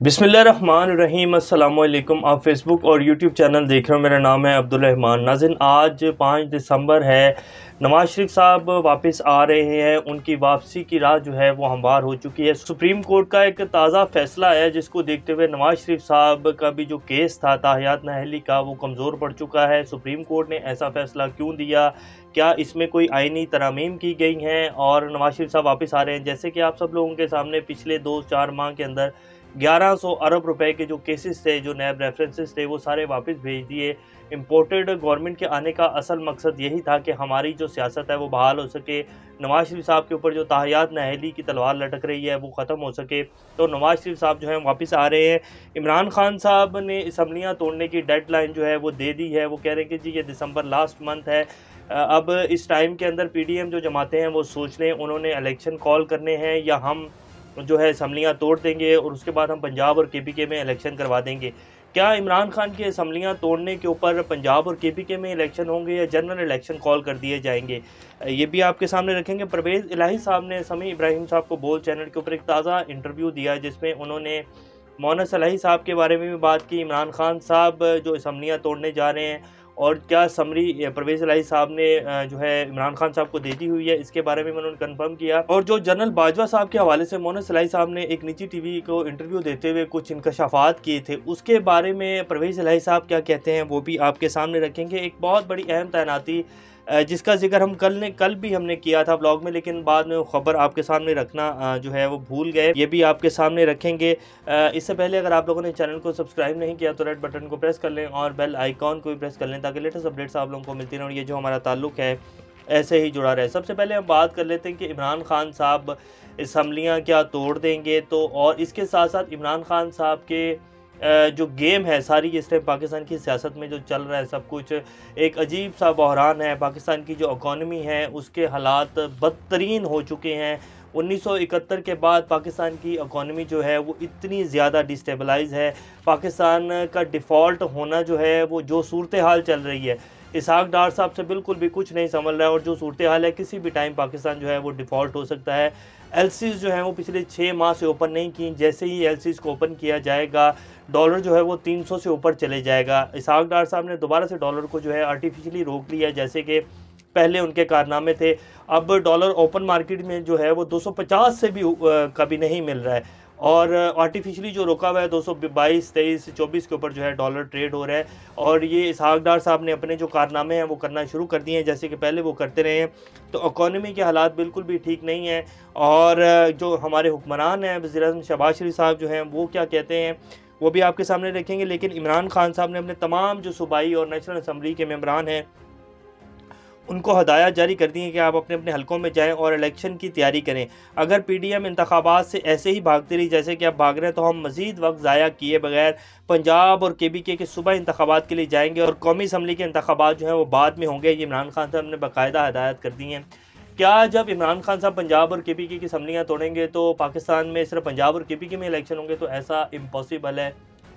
बिस्मिल्लाहिर्रहमानिर्रहीम अस्सलामुअलैकुम। आप फेसबुक और यूट्यूब चैनल देख रहे हो। मेरा नाम है अब्दुल रहमान। नाज़रीन, आज 5 दिसंबर है। नवाज़ शरीफ साहब वापस आ रहे हैं। उनकी वापसी की राह जो है वो हमवार हो चुकी है। सुप्रीम कोर्ट का एक ताज़ा फैसला है जिसको देखते हुए नवाज़ शरीफ साहब का भी जो केस था ताहियात नाअहली का, वो कमज़ोर पड़ चुका है। सुप्रीम कोर्ट ने ऐसा फैसला क्यों दिया, क्या इसमें कोई आइनी तरमीम की गई हैं और नवाज़ शरीफ साहब वापस आ रहे हैं। जैसे कि आप सब लोगों के सामने पिछले 2-4 माह के अंदर 1100 अरब रुपए के जो केसेस थे, जो नैब रेफरेंसेस थे, वो सारे वापस भेज दिए। इम्पोर्टेड गवर्नमेंट के आने का असल मकसद यही था कि हमारी जो सियासत है वो बहाल हो सके, नवाज़ शरीफ साहब के ऊपर जो ताहियात नाअहली की तलवार लटक रही है वो ख़त्म हो सके। तो नवाज़ शरीफ साहब जो हैं वापस आ रहे हैं। इमरान खान साहब ने असम्बलियाँ तोड़ने की डेडलाइन जो है वो दे दी है। वो कह रहे हैं कि जी ये दिसंबर लास्ट मंथ है। अब इस टाइम के अंदर पीडीएम जो जमाते हैं वो सोच लें उन्होंने इलेक्शन कॉल करने हैं या हम जो है असम्बलियाँ तोड़ देंगे और उसके बाद हम पंजाब और केपीके में इलेक्शन करवा देंगे। क्या इमरान खान की असम्बलियाँ तोड़ने के ऊपर पंजाब और केपीके में इलेक्शन होंगे या जनरल इलेक्शन कॉल कर दिए जाएंगे, ये भी आपके सामने रखेंगे। परवेज़ इलाही साहब ने समी इब्राहिम साहब को बोल चैनल के ऊपर एक ताज़ा इंटरव्यू दिया जिसमें उन्होंने मोनस इलाही साहब के बारे में भी बात की। इमरान खान साहब जो असम्बलियाँ तोड़ने जा रहे हैं और क्या समरी परवेज़ इलाही साहब ने जो है इमरान खान साहब को दे दी हुई है, इसके बारे में उन्होंने कंफर्म किया। और जो जनरल बाजवा साहब के हवाले से मोनस इलाही साहब ने एक निजी टीवी को इंटरव्यू देते हुए कुछ इंकशाफात किए थे, उसके बारे में परवेज़ इलाही साहब क्या कहते हैं वो भी आपके सामने रखेंगे। एक बहुत बड़ी अहम तैनाती जिसका जिक्र हम कल भी हमने किया था ब्लॉग में, लेकिन बाद में वो खबर आपके सामने रखना जो है वो भूल गए, ये भी आपके सामने रखेंगे। इससे पहले अगर आप लोगों ने चैनल को सब्सक्राइब नहीं किया तो रेड बटन को प्रेस कर लें और बेल आइकॉन को भी प्रेस कर लें ताकि लेटेस्ट अपडेट्स आप लोगों को मिलती रहें और ये जो हमारा ताल्लुक है ऐसे ही जुड़ा रहे। सबसे पहले हम बात कर लेते हैं कि इमरान खान साहब असम्बलियाँ क्या तोड़ देंगे, तो और इसके साथ साथ इमरान खान साहब के जो गेम है सारी इस टाइम पाकिस्तान की सियासत में जो चल रहा है सब कुछ एक अजीब सा बहरान है। पाकिस्तान की जो इकॉनमी है उसके हालात बदतरीन हो चुके हैं। 1971 के बाद पाकिस्तान की इकॉनमी जो है वो इतनी ज़्यादा डिस्टेबलाइज है। पाकिस्तान का डिफ़ॉल्ट होना जो है वो जो सूरत हाल चल रही है, इसहाक डार साहब से बिल्कुल भी कुछ नहीं संभल रहा है और जो सूरत हाल है किसी भी टाइम पाकिस्तान जो है वो डिफ़ॉल्ट हो सकता है। एलसीज जो हैं वो पिछले 6 माह से ओपन नहीं की। जैसे ही एलसीज को ओपन किया जाएगा डॉलर जो है वो 300 से ऊपर चले जाएगा। इसहाक डार साहब ने दोबारा से डॉलर को जो है आर्टिफिशियली रोक लिया, जैसे कि पहले उनके कारनामे थे। अब डॉलर ओपन मार्केट में जो है वो 250 से भी कभी नहीं मिल रहा है और आर्टिफिशियली जो रोका हुआ है 222, 23, 24 के ऊपर जो है डॉलर ट्रेड हो रहा है। और ये इसहाक डार साहब ने अपने जो कारनामे हैं वो करना शुरू कर दिए हैं जैसे कि पहले वो करते रहे हैं। तो इकॉनमी के हालात बिल्कुल भी ठीक नहीं हैं और जो हमारे हुक्मरान हैं वज़ीर-ए-आज़म शहबाज शरीफ साहब जो हैं वो क्या कहते हैं वो भी आपके सामने रखेंगे। लेकिन इमरान खान साहब ने अपने तमाम जो सूबाई और नेशनल असम्बली के मेंबरान हैं उनको हदायत जारी कर दी है कि आप अपने अपने हलकों में जाएं और इलेक्शन की तैयारी करें। अगर पीडीएम इंतखाबात से ऐसे ही भागती रही जैसे कि आप भाग रहे हैं तो हम मज़ीद वक्त ज़ाया किए बगैर पंजाब और केबीके के सुबह इंतखाबात के लिए जाएंगे और कौमी असम्बली के इंतखाबात जो हैं वो बाद में होंगे। ये इमरान खान साहब ने बाकायदा हदायत कर दी हैं। क्या जब इमरान खान साहब पंजाब और केपीके की असम्बलियाँ तोड़ेंगे तो पाकिस्तान में सिर्फ पंजाब और केपीके में इलेक्शन होंगे? तो ऐसा इम्पॉसिबल है,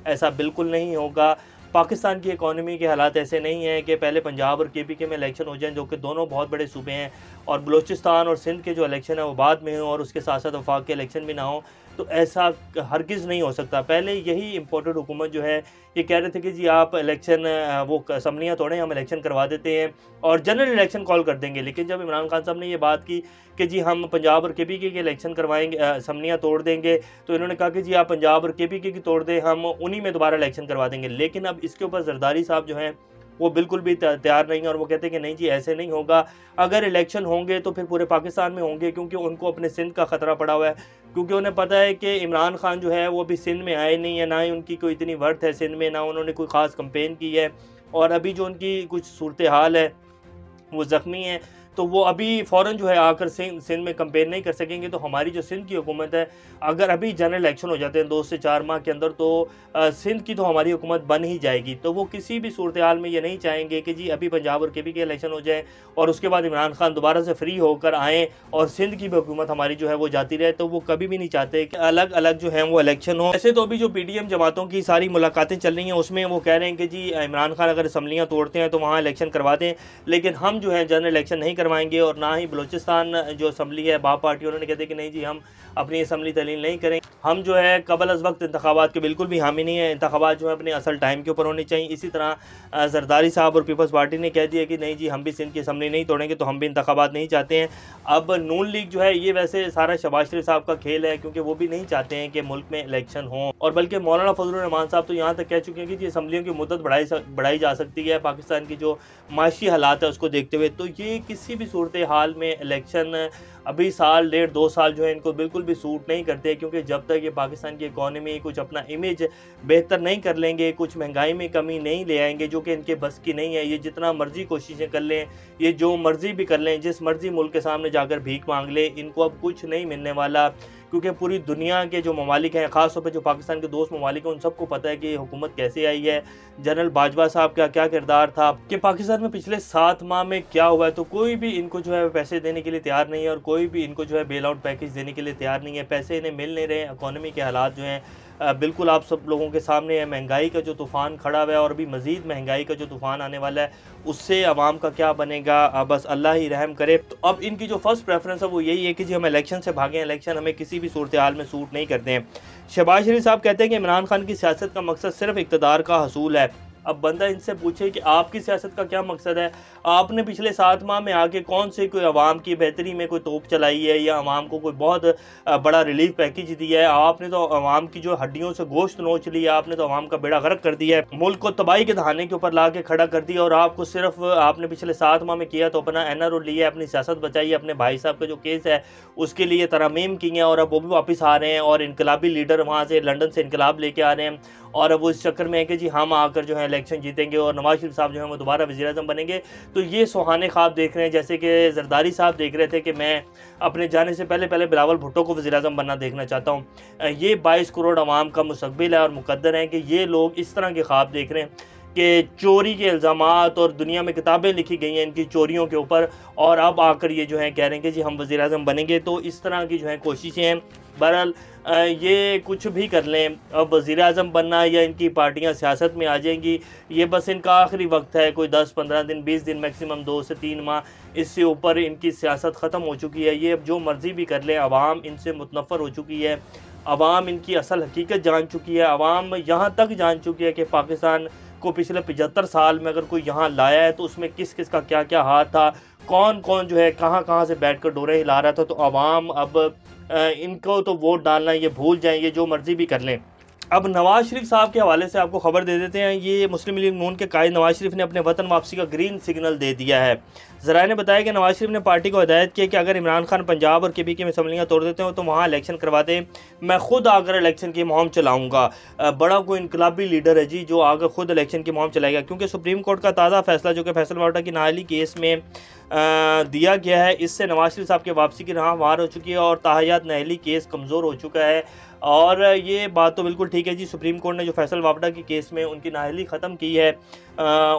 ऐसा बिल्कुल नहीं होगा। पाकिस्तान की इकॉनमी के हालात ऐसे नहीं हैं कि पहले पंजाब और केपीके में इलेक्शन हो जाएं, जो कि दोनों बहुत बड़े सूबे हैं, और बलूचिस्तान और सिंध के जो इलेक्शन है वो बाद में हो और उसके साथ साथ वफाक के इलेक्शन भी ना हो। तो ऐसा हरगिज़ नहीं हो सकता। पहले यही इम्पोर्टेड हुकूमत जो है ये कह रहे थे कि जी आप इलेक्शन वो असम्बलियाँ तोड़ें, हम इलेक्शन करवा देते हैं और जनरल इलेक्शन कॉल कर देंगे। लेकिन जब इमरान खान साहब ने ये बात की कि जी हम पंजाब और केपीके के इलेक्शन करवाएंगे, असम्बलियाँ तोड़ देंगे, तो इन्होंने कहा कि जी आप पंजाब और केपीके की तोड़ दें, हम उन्हीं में दोबारा इलेक्शन करवा देंगे। लेकिन अब इसके ऊपर जरदारी साहब जो हैं वो बिल्कुल भी तैयार नहीं है और वो कहते हैं कि नहीं जी ऐसे नहीं होगा। अगर इलेक्शन होंगे तो फिर पूरे पाकिस्तान में होंगे, क्योंकि उनको अपने सिंध का ख़तरा पड़ा हुआ है। क्योंकि उन्हें पता है कि इमरान खान जो है वो अभी सिंध में आए नहीं है, ना ही उनकी कोई इतनी वर्थ है सिंध में, ना उन्होंने कोई ख़ास कंपेन की है और अभी जो उनकी कुछ सूरत हाल है वो ज़ख्मी हैं, तो वो अभी फ़ौरन जो है आकर सिंध में कंपेन नहीं कर सकेंगे। तो हमारी जो सिंध की हुकूमत है, अगर अभी जनरल इलेक्शन हो जाते हैं 2 से 4 माह के अंदर, तो सिंध की तो हमारी हुकूमत बन ही जाएगी। तो वो किसी भी सूरत हाल में ये नहीं चाहेंगे कि जी अभी पंजाब और केपी के इलेक्शन हो जाए और उसके बाद इमरान खान दोबारा से फ्री होकर आएँ और सिंध की भी हुकूमत हमारी जो है वो जाती रहे। तो वो कभी भी नहीं चाहते कि अलग अलग जो है वो इलेक्शन हो। ऐसे तो अभी जो पीडीएम जमातों की सारी मुलाकातें चल रही हैं उसमें वो कह रहे हैं कि जी इमरान खान अगर असम्बलियाँ तोड़ते हैं तो वहाँ इलेक्शन करवा दें, लेकिन हम जो है जनरल इलेक्शन नहीं करवाएंगे और ना ही बलूचिस्तान जो असम्बली है बाप पार्टी उन्होंने कहते कि नहीं जी हम अपनी असम्बली तलील नहीं करेंगे। हम जो है कबल अज़ वक्त इंतखाबात के बिल्कुल भी हामी नहीं है, इंतखाबात जो है अपने असल टाइम के ऊपर होने चाहिए। इसी तरह जरदारी साहब और पीपल्स पार्टी ने कह दिया कि नहीं जी हम भी सिंध की असम्बली नहीं तोड़ेंगे, तो हम भी इंतखाबात नहीं चाहते हैं। अब नून लीग जो है ये वैसे सारा शहबाज शरीफ साहब का खेल है, क्योंकि वो भी नहीं चाहते हैं कि मुल्क में इलेक्शन हो, और बल्कि मौलाना फजलुर रहमान साहब तो यहाँ तक कह चुके हैं कि जी असम्बलियों की मुद्दत बढ़ाई जा सकती है पाकिस्तान की जो माशी हालात है उसको देखते हुए। तो ये किसी भी सूरत हाल में इलेक्शन अभी साल 1.5-2 साल जो है इनको बिल्कुल भी सूट नहीं करते, क्योंकि जब तक ये पाकिस्तान की इकॉनमी कुछ अपना इमेज बेहतर नहीं कर लेंगे, कुछ महंगाई में कमी नहीं ले आएंगे जो कि इनके बस की नहीं है, ये जितना मर्जी कोशिशें कर लें, ये जो मर्जी भी कर लें, जिस मर्जी मुल्क के सामने जाकर भीख मांग ले, इनको अब कुछ नहीं मिलने वाला। क्योंकि पूरी दुनिया के जो ममालिक हैं, ख़ास तौर पे जो पाकिस्तान के दोस्त ममालिक हैं, उन सबको पता है कि ये हुकूमत कैसे आई है, जनरल बाजवा साहब का क्या किरदार था, कि पाकिस्तान में पिछले 7 माह में क्या हुआ है। तो कोई भी इनको जो है पैसे देने के लिए तैयार नहीं है, और कोई भी इनको जो है बेल आउट पैकेज देने के लिए तैयार नहीं है। पैसे इन्हें मिल नहीं रहे, इकॉनमी के हालात जो हैं बिल्कुल आप सब लोगों के सामने है। महंगाई का जो तूफ़ान खड़ा हुआ है और अभी मज़ीद महंगाई का जो तूफ़ान आने वाला है, उससे आवाम का क्या बनेगा, बस अल्लाह ही रहम करे। तो अब इनकी जो फर्स्ट प्रेफरेंस है वो यही है कि जी हम इलेक्शन से भागें, इलेक्शन हमें किसी भी सूरत हाल में सूट नहीं करते हैं। शहबाज शरीफ साहब कहते हैं कि इमरान खान की सियासत का मकसद सिर्फ इक़्तिदार का हसूल है। अब बंदा इनसे पूछे कि आपकी सियासत का क्या मकसद है, आपने पिछले 7 माह में आके कौन से कोई आवाम की बेहतरी में कोई तोप चलाई है, या आवाम को कोई बहुत बड़ा रिलीफ पैकेज दिया है। आपने तो आवाम की जो हड्डियों से गोश्त नोच लिया, आपने तो आवाम का बेड़ा गर्क कर दिया है, मुल्क को तबाही के दहाने के ऊपर ला के खड़ा कर दिया। और आपको सिर्फ आपने पिछले 7 माह में किया तो अपना NRO लिया, अपनी सियासत बचाई, अपने भाई साहब का जो केस है उसके लिए तरमीम की है, और अब वो भी वापस आ रहे हैं, और इनकलाबी लीडर वहाँ से लंदन से इनकलाब लेके आ रहे हैं, और अब वो इस चक्कर में है कि जी हम आकर जो है इलेक्शन जीतेंगे और नवाज शरीफ साहब जो है वो दोबारा वज़ीर-ए-आज़म बनेंगे। तो ये सुहाने ख्वाब देख रहे हैं, जैसे कि जरदारी साहब देख रहे थे कि मैं अपने जाने से पहले बिलावल भुट्टो को वज़ीर-ए-आज़म बनना देखना चाहता हूँ। ये 22 करोड़ आवाम का मुस्तक़बिल है, और मुक़द्दर है कि ये लोग इस तरह के ख्वाब देख रहे हैं कि चोरी के इल्ज़ामात, और दुनिया में किताबें लिखी गई हैं इनकी चोरियों के ऊपर, और अब आकर ये जो है कह रहे हैं कि जी हम वज़ीर-ए-आज़म बनेंगे। तो इस तरह की जो है कोशिशें हैं। बहरहाल ये कुछ भी कर लें, अब वज़ीर-ए-आज़म बनना या इनकी पार्टियां सियासत में आ जाएंगी, ये बस इनका आखिरी वक्त है। कोई 10-15 दिन 20 दिन मैक्सिमम 2 से 3 माह, इससे ऊपर इनकी सियासत ख़त्म हो चुकी है। ये अब जो मर्ज़ी भी कर लें, आवाम इनसे मुतनफ़र हो चुकी है, आवाम इनकी असल हकीकत जान चुकी है, आवाम यहाँ तक जान चुकी है कि पाकिस्तान को पिछले 75 साल में अगर कोई यहाँ लाया है तो उसमें किस किस का क्या क्या हाथ था, कौन कौन जो है कहाँ कहाँ से बैठ कर डोरे हिला रहा था। तो आवाम अब इनको तो वोट डालना ये भूल जाएं, ये जो मर्जी भी कर लें। अब नवाज शरीफ साहब के हवाले से आपको खबर दे देते हैं। ये मुस्लिम लीग नून के कायद नवाज शरीफ ने अपने वतन वापसी का ग्रीन सिग्नल दे दिया है। ज़राए ने बताया कि नवाज शरीफ ने पार्टी को हिदायत की कि अगर इमरान खान पंजाब और KPK में असम्बलियाँ तोड़ देते हो तो वहाँ इलेक्शन करवा दें, मैं खुद आकर इलेक्शन की मुहिम चलाऊँगा। बड़ा कोई इनकलाबी लीडर है जी जो आकर खुद इलेक्शन की मुहिम चलाएगा, क्योंकि सुप्रीम कोर्ट का ताज़ा फैसला जो कि फैसल वाटा की नाअहली केस में दिया गया है, इससे नवाज शरीफ साहब की वापसी की राह हमवार हो चुकी है और ताहयात नाअहली केस कमज़ोर हो चुका है। और ये बात तो बिल्कुल ठीक है जी, सुप्रीम कोर्ट ने जो फैसल वापडा की केस में उनकी नाअहली ख़त्म की है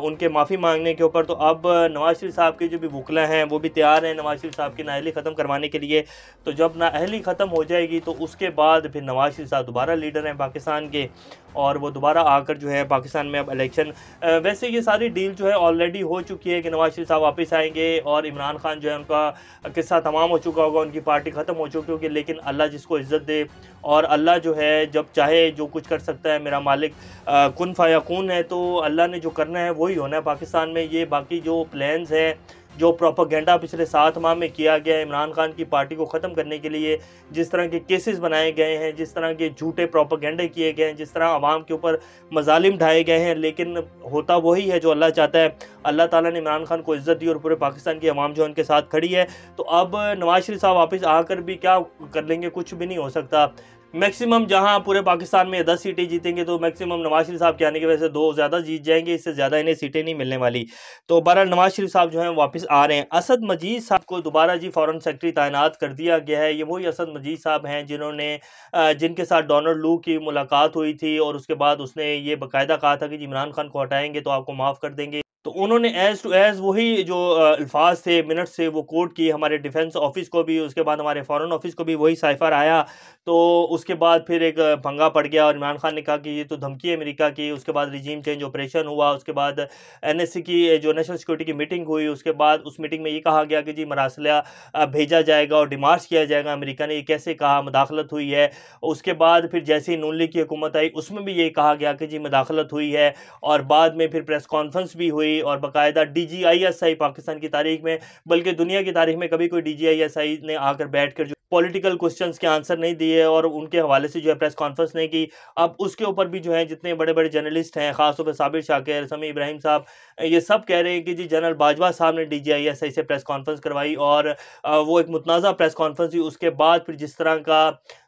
उनके माफ़ी मांगने के ऊपर, तो अब नवाज शरीफ साहब के जो भी वकला हैं वो भी तैयार हैं नवाज शरीफ साहब की नाअहली ख़त्म करवाने के लिए। तो जब नाअहली ख़त्म हो जाएगी तो उसके बाद फिर नवाज शरीफ साहब दोबारा लीडर हैं पाकिस्तान के, और वो दोबारा आकर जो है पाकिस्तान में अब इलेक्शन, वैसे ये सारी डील जो है ऑलरेडी हो चुकी है कि नवाज शरीफ साहब वापस आएंगे और इमरान खान जो है उनका किस्सा तमाम हो चुका होगा, उनकी पार्टी ख़त्म हो चुकी होगी। लेकिन अल्लाह जिसको इज़्ज़त दे, और अल्लाह जो है जब चाहे जो कुछ कर सकता है, मेरा मालिक कुन फ़यकून है, तो अल्लाह ने जो करना है वही होना है पाकिस्तान में। ये बाकी जो प्लान्स हैं, जो प्रोपेगेंडा पिछले 7 माह में किया गया है इमरान खान की पार्टी को ख़त्म करने के लिए, जिस तरह के केसेस बनाए गए हैं, जिस तरह के झूठे प्रोपेगेंडे किए गए हैं, जिस तरह आवाम के ऊपर मजालिम ढाए गए हैं, लेकिन होता वही है जो अल्लाह चाहता है। अल्लाह ताला ने इमरान खान को इज़्ज़त दी और पूरे पाकिस्तान की आवाम जो उनके साथ खड़ी है। तो अब नवाज शरीफ साहब वापस आकर भी क्या कर लेंगे, कुछ भी नहीं हो सकता। मैक्सिमम जहां पूरे पाकिस्तान में 10 सीटें जीतेंगे तो मैक्सिमम नवाज शरीफ साहब के आने की वजह से 2 ज़्यादा जीत जाएंगे, इससे ज़्यादा इन्हें सीटें नहीं मिलने वाली। तो बहरहाल नवाज शरीफ साहब जो हैं वापस आ रहे हैं। असद मजीद साहब को दोबारा जी फॉरेन सेक्रेटरी तैनात कर दिया गया है। ये वही असद मजीद साहब हैं जिन्होंने जिनके साथ डोनाल्ड लू की मुलाकात हुई थी और उसके बाद उसने ये बाकायदा कहा था कि जी इमरान खान को हटाएंगे तो आपको माफ़ कर देंगे। तो उन्होंने एज़ टू एज़ वही जो अल्फाज थे, मिनट से वो कोट किए, हमारे डिफेंस ऑफिस को भी, उसके बाद हमारे फॉरेन ऑफिस को भी वही साइफर आया। तो उसके बाद फिर एक पंगा पड़ गया और इमरान खान ने कहा कि ये तो धमकी है अमेरिका की। उसके बाद रिजीम चेंज ऑपरेशन हुआ, उसके बाद एनएससी की जो नेशनल सिक्योरिटी की मीटिंग हुई, उसके बाद उस मीटिंग में ये कहा गया कि जी मरासला भेजा जाएगा और डिमार्च किया जाएगा। अमेरिका ने ये कैसे कहा, मुदाखलत हुई है। उसके बाद फिर जैसे ही नून लीग की हुकूमत आई, उसमें भी ये कहा गया कि जी मुदाखलत हुई है। और बाद में फिर प्रेस कॉन्फ्रेंस भी हुई और बाकायदा डीजीआईएसआई पाकिस्तान की तारीख में, बल्कि दुनिया की तारीख में कभी कोई डीजीआईएसआई ने आकर बैठकर जो पॉलिटिकल क्वेश्चंस के आंसर नहीं दिए और उनके हवाले से जो है प्रेस कॉन्फ्रेंस नहीं की। अब उसके ऊपर भी जो है जितने बड़े बड़े जर्नलिस्ट हैं, खासतौर पर साबिर शाकिर, समी इब्राहिम साहब, ये सब कह रहे हैं कि जी जनरल बाजवा साहब ने डीजीआईएसआई से प्रेस कॉन्फ्रेंस करवाई और वो एक मुतनाज़ा प्रेस कॉन्फ्रेंस हुई। उसके बाद फिर जिस तरह का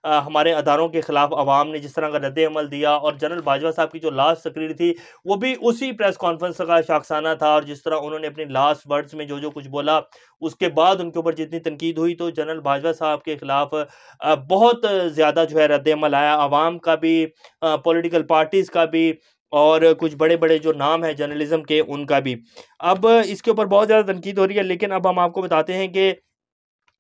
हमारे अदारों के खिलाफ अवाम ने जिस तरह का रद्द अमल दिया और जनरल बाजवा साहब की जो लास्ट तकरीर थी वो भी उसी प्रेस कॉन्फ्रेंस का शाखसाना था। और जिस तरह उन्होंने अपनी लास्ट वर्ड्स में जो जो कुछ बोला, उसके बाद उनके ऊपर जितनी तनकीद हुई, तो जनरल बाजवा साहब के खिलाफ बहुत ज़्यादा जो है रद्द अमल आया, अवाम का भी, पॉलिटिकल पार्टीज़ का भी और कुछ बड़े-बड़े जो नाम हैं जर्नलिज़्म के उनका भी। अब इसके ऊपर बहुत ज़्यादा तनकीद हो रही है, लेकिन अब हम आपको बताते हैं कि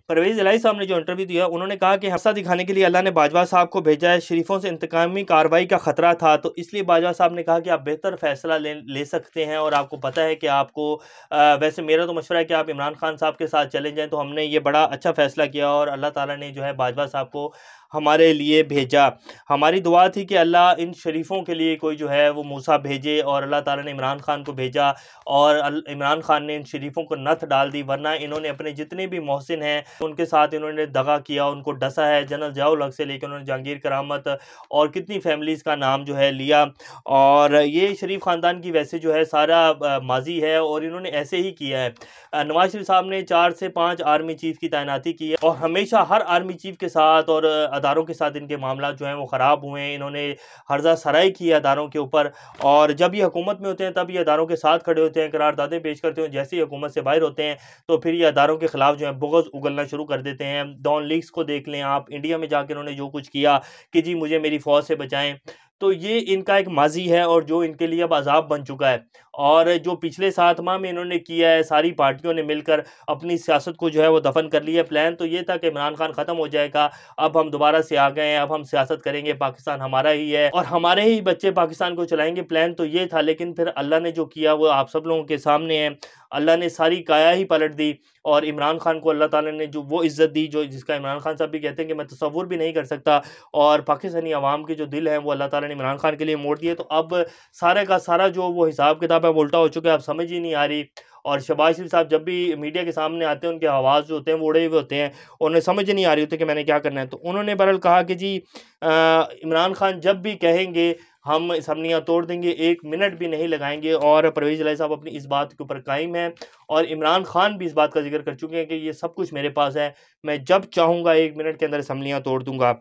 परवेज़ इलाही साहब ने जो इंटरव्यू दिया, उन्होंने कहा कि हौसला दिखाने के लिए अल्लाह ने बाजवा साहब को भेजा है। शरीफों से इंतकामी कार्रवाई का खतरा था, तो इसलिए बाजवा साहब ने कहा कि आप बेहतर फैसला ले सकते हैं और आपको पता है कि आपको वैसे मेरा तो मशवरा है कि आप इमरान खान साहब के साथ चले जाएँ। तो हमने ये बड़ा अच्छा फैसला किया और अल्लाह ताला ने जो है बाजवा साहब को हमारे लिए भेजा। हमारी दुआ थी कि अल्लाह इन शरीफों के लिए कोई जो है वो मूसा भेजे और अल्लाह ताला ने इमरान खान को भेजा और इमरान खान ने इन शरीफों को नथ डाल दी, वरना इन्होंने अपने जितने भी मोहसिन हैं उनके साथ इन्होंने दगा किया, उनको डसा है। जनरल ज़ियाउल हक से लेकर उन्होंने जहांगीर करामत और कितनी फैमिलीज़ का नाम जो है लिया। और ये शरीफ ख़ानदान की वैसे जो है सारा माजी है और इन्होंने ऐसे ही किया है। नवाज शरीफ साहब ने 4 से 5 आर्मी चीफ़ की तैनाती की है और हमेशा हर आर्मी चीफ़ के साथ और अदारों के साथ इनके मामला जो हैं वो ख़राब हुए हैं। इन्होंने हर्जा सराई की है अदारों के ऊपर और जब ये हुकूमत में होते हैं तब ये अदारों के साथ खड़े होते हैं, करारदादें पेश करते हैं। जैसे ही हुकूमत से बाहर होते हैं तो फिर ये अदारों के खिलाफ जो है बुग़्ज़ उगलना शुरू कर देते हैं। डॉन लीक्स को देख लें आप, इंडिया में जाकर उन्होंने जो कुछ किया कि जी मुझे मेरी फ़ौज से बचाएँ, तो ये इनका एक माज़ी है और जो इनके लिए अब अज़ाब बन चुका है। और जो पिछले 7 माह में इन्होंने किया है, सारी पार्टियों ने मिलकर अपनी सियासत को जो है वो दफ़न कर लिया। प्लान तो ये था कि इमरान खान ख़त्म हो जाएगा, अब हम दोबारा से आ गए हैं, अब हम सियासत करेंगे, पाकिस्तान हमारा ही है और हमारे ही बच्चे पाकिस्तान को चलाएँगे। प्लान तो ये था, लेकिन फिर अल्लाह ने जो किया वो आप सब लोगों के सामने है। अल्लाह ने सारी काया ही पलट दी और इमरान खान को अल्लाह ताला ने जो वो इज़्ज़त दी जो जिसका इमरान खान साहब भी कहते हैं कि मैं तसव्वुर भी नहीं कर सकता, और पाकिस्तानी अवाम के जो दिल हैं वो अल्लाह ताला ने इमरान खान के लिए मोड़ दिए। तो अब सारे का सारा जो वो हिसाब किताब है वो उल्टा हो चुका है, अब समझ ही नहीं आ रही। और शहबाज शरीफ साहब जब भी मीडिया के सामने आते हैं उनके आवाज़ जो होते हैं वो उड़े हुए होते हैं, उन्हें समझ नहीं आ रही होती कि मैंने क्या करना है। तो उन्होंने बहरहाल कहा कि जी इमरान खान जब भी कहेंगे हम असम्बलियाँ तोड़ देंगे, 1 मिनट भी नहीं लगाएँगे। और परवेज़ इलाही साहब अपनी इस बात के ऊपर कायम हैं और इमरान खान भी इस बात का ज़िक्र कर चुके हैं कि ये सब कुछ मेरे पास है, मैं जब चाहूँगा 1 मिनट के अंदर असम्बलियाँ तोड़ दूँगा।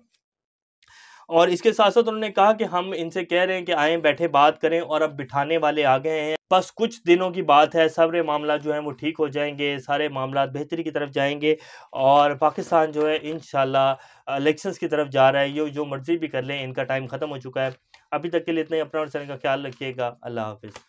और इसके साथ-साथ उन्होंने कहा कि हम इनसे कह रहे हैं कि आएँ, बैठे बात करें, और अब बिठाने वाले आ गए हैं। बस कुछ दिनों की बात है, सारे मामला जो हैं वो ठीक हो जाएँगे, सारे मामलात बेहतरी की तरफ जाएँगे और पाकिस्तान जो है इंशाअल्लाह इलेक्शंस की तरफ जा रहा है। ये जो मर्ज़ी भी कर लें, इनका टाइम ख़त्म हो चुका है। अभी तक के लिए इतना ही। अपना और अपने का ख़्याल रखिएगा। अल्लाह हाफ़िज़।